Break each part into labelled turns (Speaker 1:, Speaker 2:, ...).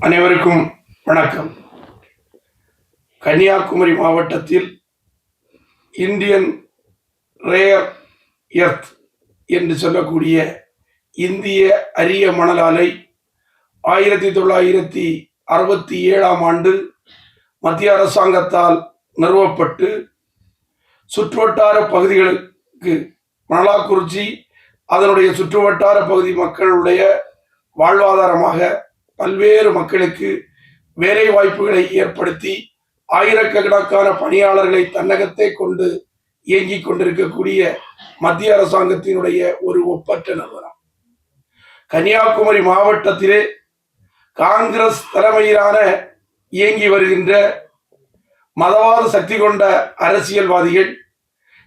Speaker 1: அனைவருக்கும் வணக்கம். கன்னியாகுமரி மாவட்டத்தில் இந்தியன் ரேர் எர்த் என்று சொல்லக்கூடிய இந்திய அரிய மணல் ஆலை 1967ஆம் ஆண்டு மத்திய அரசாங்கத்தால் நிறுவப்பட்டு சுற்றுவட்டார பகுதிகளுக்கு மணலாக்குறிச்சி அதனுடைய சுற்றுவட்டார பகுதி மக்களுடைய வாழ்வாதாரமாக பல்வேறு மக்களுக்கு வேலை வாய்ப்புகளை ஏற்படுத்தி ஆயிரக்கணக்கான பணியாளர்களை தன்னகத்தை கொண்டு இயங்கிக் கொண்டிருக்கக்கூடிய மத்திய அரசாங்கத்தினுடைய ஒரு ஒப்பற்ற நிறுவனம். கன்னியாகுமரி மாவட்டத்திலே காங்கிரஸ் தலைமையிலான இயங்கி வருகின்ற மதவாத சக்தி கொண்ட அரசியல்வாதிகள்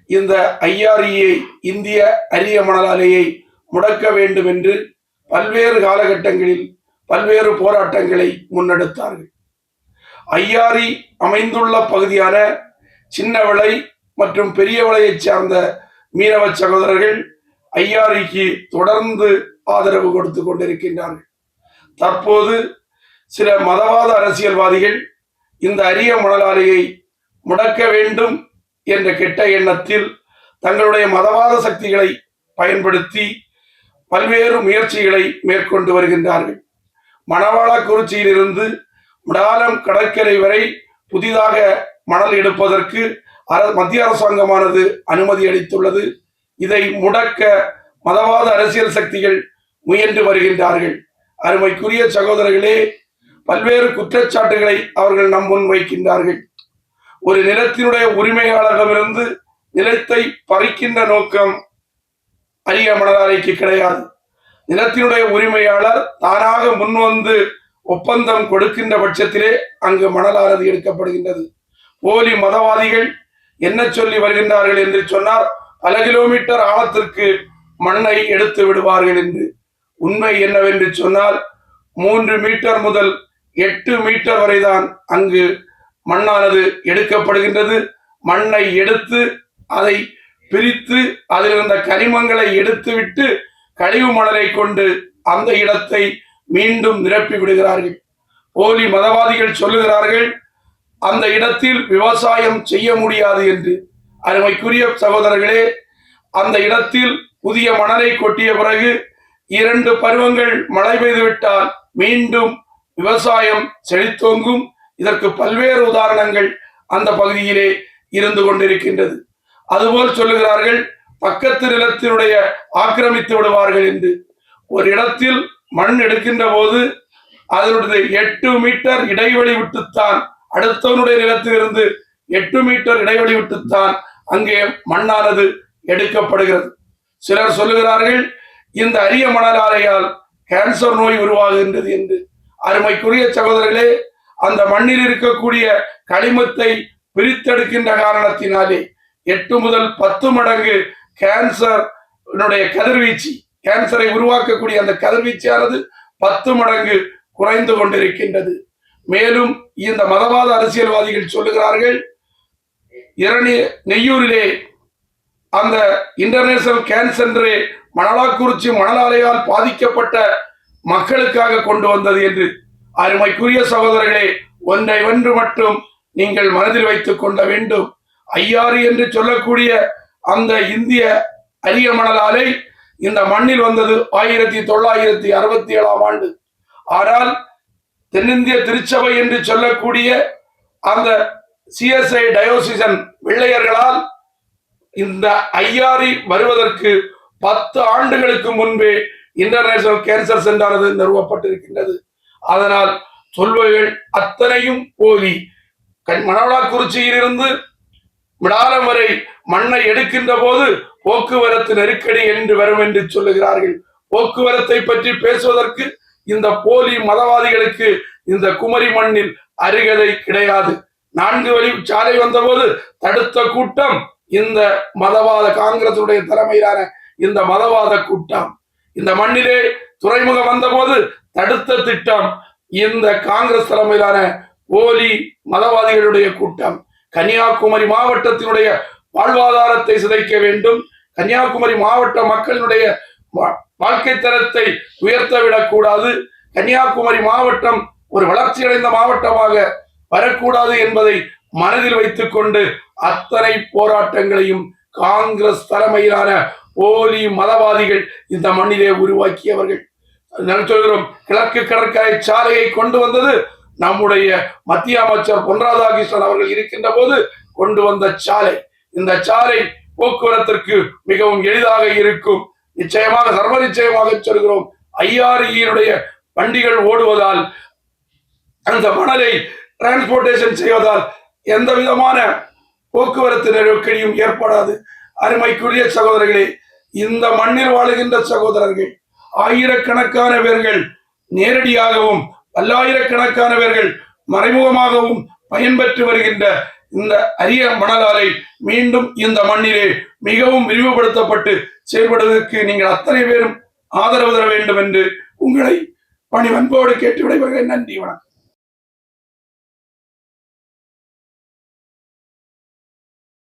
Speaker 1: இந்த IREA இந்திய அரிய மணல் ஆலையை முடக்க வேண்டும் என்று பல்வேறு காலகட்டங்களில் பல்வேறு போராட்டங்களை முன்னெடுத்தார்கள். IRE அமைந்துள்ள பகுதியான சின்னவிளை மற்றும் பெரியவிளையைச் சார்ந்த மீனவ சகோதரர்கள் IREக்கு தொடர்ந்து ஆதரவு கொடுத்து கொண்டிருக்கின்றார்கள். தற்போது சில மதவாத அரசியல்வாதிகள் இந்த அரிய மணல் ஆலையை முடக்க வேண்டும் என்ற கெட்ட எண்ணத்தில் தங்களுடைய மதவாத சக்திகளை பயன்படுத்தி பல்வேறு முயற்சிகளை மேற்கொண்டு வருகின்றார்கள். மணவாளக்குறிச்சியிலிருந்து மிடாலம் கடற்கரை வரை புதிதாக மணல் எடுப்பதற்கு மத்திய அரசாங்கமானது அனுமதி அளித்துள்ளது. இதை முடக்க மதவாத அரசியல் சக்திகள் முயன்று வருகின்றார்கள். அருமைக்குரிய சகோதரர்களே, பல்வேறு குற்றச்சாட்டுகளை அவர்கள் நம் முன் வைக்கின்றார்கள். ஒரு நிலத்தினுடைய உரிமையாளரிடமிருந்து நிலத்தை பறிக்கின்ற நோக்கம் அரிய மணல் ஆலைக்கு கிடையாது. நிலத்தினுடைய உரிமையாளர் தானாக முன்வந்து ஒப்பந்தம் கொடுக்கின்ற பட்சத்திலே அங்கு மணலானது எடுக்கப்படுகின்றது. போலி மதவாதிகள் என்ன சொல்லி வருகின்றார்கள் என்று சொன்னால், பல கிலோமீட்டர் ஆழத்திற்கு மண்ணை எடுத்து விடுவார்கள் என்று. உண்மை என்னவென்று சொன்னால் 3 மீட்டர் முதல் 8 மீட்டர் வரைதான் அங்கு மண்ணானது எடுக்கப்படுகின்றது. மண்ணை எடுத்து அதை பிரித்து அதில் இருந்த கனிமங்களை எடுத்துவிட்டு கழிவு மணலை கொண்டு அந்த இடத்தை மீண்டும் நிரப்பி விடுகிறார்கள். போலி மதவாதிகள் சொல்லுகிறார்கள் அந்த இடத்தில் விவசாயம் செய்ய முடியாது என்று. அருமைக்குரிய சகோதரர்களே, அந்த இடத்தில் புதிய மணலை கொட்டிய பிறகு 2 பருவங்கள் மழை பெய்துவிட்டால் மீண்டும் விவசாயம் செழித்தோங்கும். இதற்கு பல்வேறு உதாரணங்கள் அந்த பகுதியிலே இருந்து கொண்டிருக்கின்றது. அதுபோல் சொல்லுகிறார்கள் பக்கத்து நிலத்தினுடைய ஆக்கிரமித்து விடுவார்கள் என்று. ஒரு இடத்தில் மண் எடுக்கின்ற போது அதனுடைய 8 மீட்டர் இடைவெளி விட்டுத்தான், அடுத்தவனுடைய நிலத்திலிருந்து 8 மீட்டர் இடைவெளி விட்டுத்தான் அங்கே மண்ணானது எடுக்கப்படுகிறது. சிலர் சொல்லுகிறார்கள் இந்த அரிய மணல் ஆலையால் கேன்சர் நோய் உருவாகுகின்றது என்று. அருமைக்குரிய சகோதரர்களே, அந்த மண்ணில் இருக்கக்கூடிய களிமத்தை பிரித்தெடுக்கின்ற காரணத்தினாலே 8 முதல் 10 மடங்கு கேன்சர் கதிர்வீச்சு, கேன்சரை உருவாக்கக்கூடிய அந்த கதிர்வீச்சானது 10 மடங்கு குறைந்து கொண்டிருக்கின்றது. மேலும் இந்த மதவாத அரசியல்வாதிகள் சொல்லுகிறார்கள் நெய்யூரிலே அந்த இன்டர்நேஷனல் கேன்சர் மணலாக்குறிச்சி மணல் ஆலையால் பாதிக்கப்பட்ட மக்களுக்காக கொண்டு வந்தது என்று. அருமைக்குரிய சகோதரர்களே, ஒன்று மட்டும் நீங்கள் மனதில் வைத்துக் கொள்ள வேண்டும். IRE என்று சொல்லக்கூடிய அந்த இந்திய அரிய மணல் ஆலை இந்த மண்ணில் வந்தது 1967ஆம் ஆண்டு. ஆனால் தென்னிந்திய திருச்சபை என்று சொல்லக்கூடிய அந்த CSI டயோசிசன் வெள்ளையர்களால் இந்த IRE வருவதற்கு 10 ஆண்டுகளுக்கு முன்பே இன்டர்நேஷனல் கேன்சர் சென்டரானது நிறுவப்பட்டிருக்கின்றது. அதனால் சொல்வர்கள் அத்தனையும் போலி. மணவாளக்குறிச்சியிலிருந்து மிடாலம் வரை மண்ணை எடுக்கின்ற போது போக்குவரத்து நெருக்கடி என்று வரும் என்று சொல்லுகிறார்கள். போக்குவரத்தை பற்றி பேசுவதற்கு இந்த போலி மதவாதிகளுக்கு இந்த குமரி மண்ணில் அருகதை கிடையாது. 4 வழி சாலை வந்தபோது தடுத்த கூட்டம் இந்த மதவாத காங்கிரசுடைய தலைமையிலான இந்த மதவாத கூட்டம். இந்த மண்ணிலே துறைமுகம் வந்தபோது தடுத்த திட்டம் இந்த காங்கிரஸ் தலைமையிலான போலி மதவாதிகளுடைய கூட்டம். கன்னியாகுமரி மாவட்டத்தினுடைய வாழ்வாதாரத்தை சிதைக்க வேண்டும், கன்னியாகுமரி மாவட்ட மக்களினுடைய வாழ்க்கை தரத்தை உயர்த்த விடக்கூடாது. கன்னியாகுமரி மாவட்டம் ஒரு வளர்ச்சியடைந்த மாவட்டமாக வரக்கூடாது என்பதை மனதில் வைத்துக் கொண்டு அத்தனை போராட்டங்களையும் காங்கிரஸ் தலைமையிலான போலி மதவாதிகள் இந்த மண்ணிலே உருவாக்கியவர்கள். நான் சொல்கிறோம், கிழக்கு கடற்கரை சாலையை கொண்டு வந்தது நம்முடைய மத்திய அமைச்சர் பொன் ராதாகிருஷ்ணன் அவர்கள் இருக்கின்ற போது கொண்டு வந்த சாலை. இந்த சாலை போக்குவரத்திற்கு மிகவும் எளிதாக இருக்கும். நிச்சயமாக சர்வ நிச்சயமாக சொல்கிறோம், ஐஆர்இனுடைய வண்டிகள் ஓடுவதால் அந்த மணலை டிரான்ஸ்போர்டேஷன் செய்வதால் எந்த விதமான போக்குவரத்து நெருக்கடியும் ஏற்படாது. அருமைக்குரிய சகோதரர்களே, இந்த மண்ணில் வாழுகின்ற சகோதரர்கள் ஆயிரக்கணக்கான பேர்கள் நேரடியாகவும் பல்லாயிரக்கணக்கான பேர்கள் மறைமுகமாகவும் பயன்பெற்று வருகின்ற இந்த அரிய மணல் ஆலை மீண்டும் இந்த மண்ணிலே மிகவும் விரிவுபடுத்தப்பட்டு செயல்படுவதற்கு நீங்கள் அத்தனை பேரும் ஆதரவு தர வேண்டும் என்று உங்களை பணிவன்போடு கேட்டு விடைபெறுகிறேன். நன்றி, வணக்கம்.